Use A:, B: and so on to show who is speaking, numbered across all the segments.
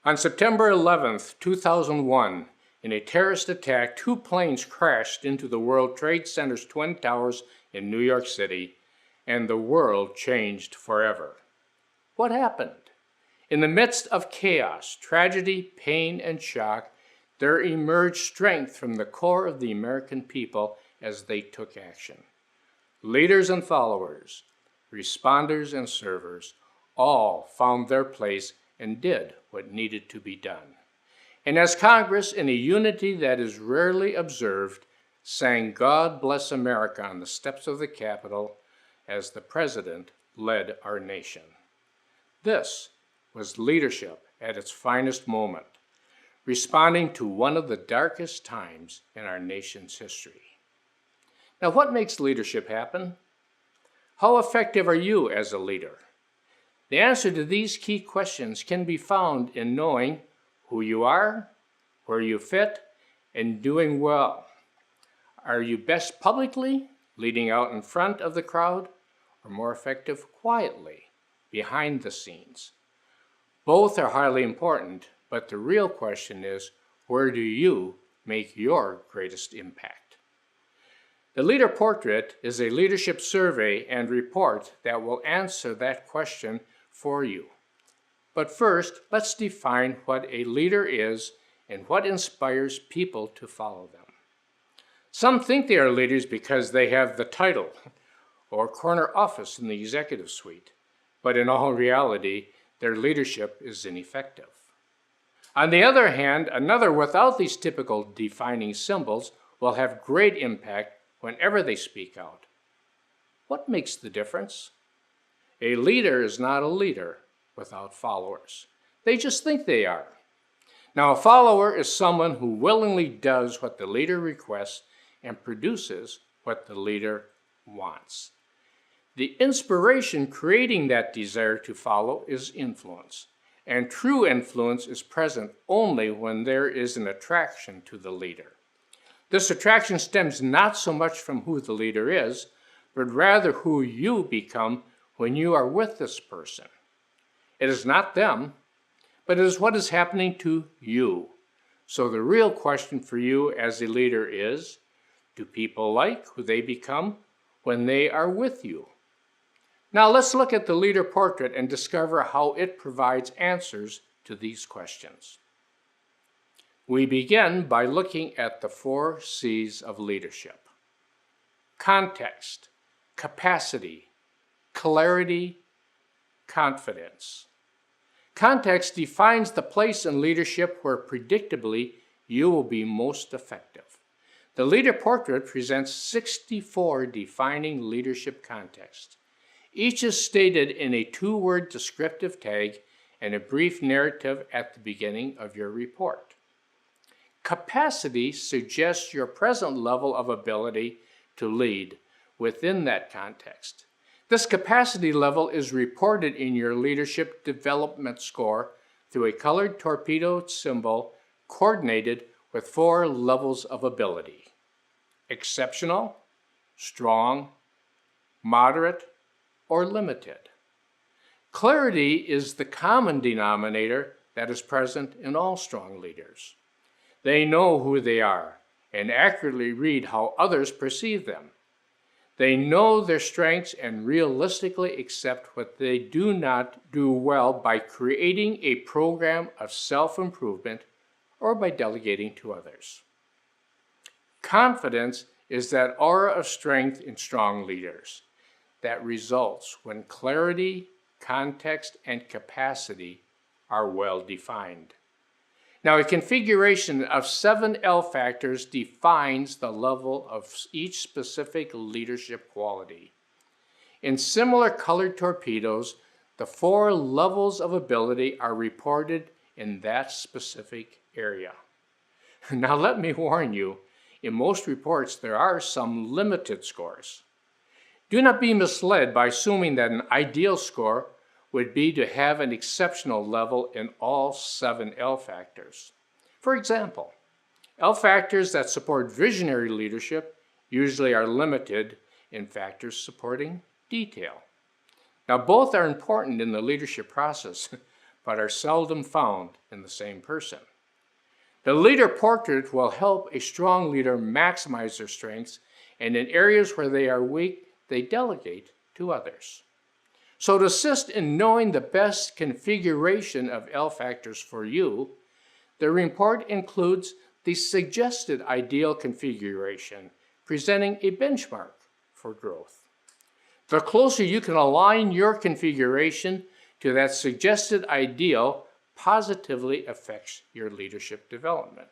A: On September 11th, 2001, in a terrorist attack, 2 planes crashed into the World Trade Center's Twin Towers in New York City, and the world changed forever. What happened? In the midst of chaos, tragedy, pain, and shock, there emerged strength from the core of the American people as they took action. Leaders and followers, responders and servers, all found their place and did what needed to be done. And as Congress, in a unity that is rarely observed, sang "God Bless America" on the steps of the Capitol as the President led our nation. This was leadership at its finest moment, responding to one of the darkest times in our nation's history. Now, what makes leadership happen? How effective are you as a leader? The answer to these key questions can be found in knowing who you are, where you fit, and doing well. Are you best publicly, leading out in front of the crowd, or more effective quietly, behind the scenes? Both are highly important, but the real question is, where do you make your greatest impact? The Leader Portrait is a leadership survey and report that will answer that question for you. But first, let's define what a leader is and what inspires people to follow them. Some think they are leaders because they have the title or corner office in the executive suite, but in all reality, their leadership is ineffective. On the other hand, another without these typical defining symbols will have great impact whenever they speak out. What makes the difference? A leader is not a leader without followers. They just think they are. Now, a follower is someone who willingly does what the leader requests and produces what the leader wants. The inspiration creating that desire to follow is influence, and true influence is present only when there is an attraction to the leader. This attraction stems not so much from who the leader is, but rather who you become when you are with this person. It is not them, but it is what is happening to you. So the real question for you as a leader is, do people like who they become when they are with you? Now let's look at the Leader Portrait and discover how it provides answers to these questions. We begin by looking at the 4 C's of leadership: context, capacity, clarity, confidence. Context defines the place in leadership where predictably you will be most effective. The Leader Portrait presents 64 defining leadership contexts. Each is stated in a 2-word descriptive tag and a brief narrative at the beginning of your report. Capacity suggests your present level of ability to lead within that context. This capacity level is reported in your leadership development score through a colored torpedo symbol coordinated with 4 levels of ability: exceptional, strong, moderate, or limited. Clarity is the common denominator that is present in all strong leaders. They know who they are and accurately read how others perceive them. They know their strengths and realistically accept what they do not do well by creating a program of self-improvement or by delegating to others. Confidence is that aura of strength in strong leaders that results when clarity, context, and capacity are well defined. Now, a configuration of 7 L factors defines the level of each specific leadership quality. In similar colored torpedoes, the 4 levels of ability are reported in that specific area. Now, let me warn you, in most reports there are some limited scores. Do not be misled by assuming that an ideal score would be to have an exceptional level in all 7 L factors. For example, L factors that support visionary leadership usually are limited in factors supporting detail. Now, both are important in the leadership process, but are seldom found in the same person. The leader portrait will help a strong leader maximize their strengths, and in areas where they are weak, they delegate to others. So to assist in knowing the best configuration of L factors for you, the report includes the suggested ideal configuration, presenting a benchmark for growth. The closer you can align your configuration to that suggested ideal positively affects your leadership development.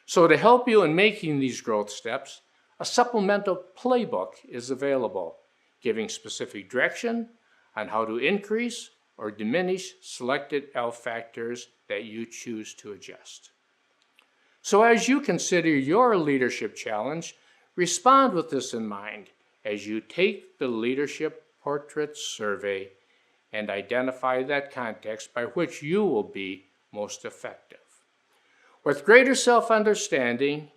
A: So to help you in making these growth steps, a supplemental playbook is available, giving specific direction on how to increase or diminish selected L factors that you choose to adjust. So as you consider your leadership challenge, respond with this in mind as you take the Leadership Portrait Survey and identify that context by which you will be most effective. With greater self-understanding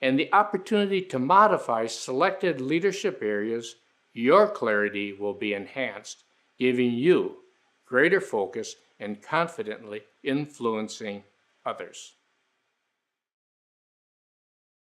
A: and the opportunity to modify selected leadership areas, your clarity will be enhanced, giving you greater focus and confidently influencing others.